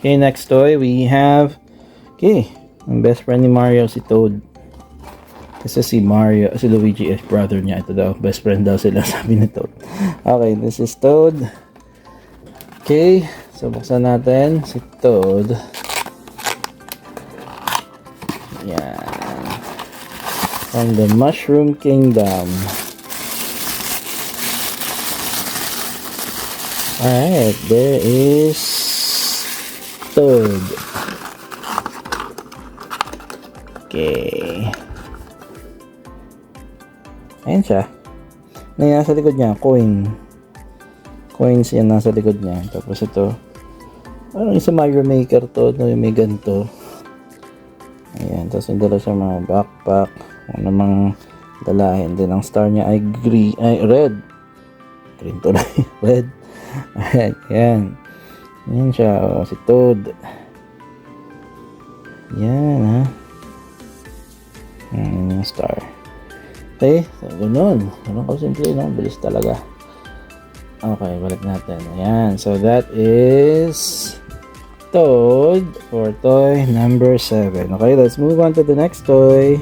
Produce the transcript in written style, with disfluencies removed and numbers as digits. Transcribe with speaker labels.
Speaker 1: Okay, next toy we have, okay, ang best friend ni Mario si Toad. Kasi si Luigi is brother niya. Ito daw, best friend daw sila, sabi ni Toad. Okay, this is Toad. Okay, so buksan natin si Toad. Yan. From the Mushroom Kingdom. Alright, there is Toad. Okay. Ayan siya. Nasa likod niya, coins yan nasa likod niya. Tapos ito, parang isa Mario Maker to, no, may ganito. Ayan, tapos may dala siya mga backpack, kung namang dalahin. Then ang star niya ay red tuloy. Red. Alright, ayan. Ayan siya, oh, si Toad. Yan, ha. Ayan yung star. Okay, so ganun ko simple, no? Bilis talaga. Okay, balik natin. Ayan, so that is Toad for toy number 7. Okay, let's move on to the next toy.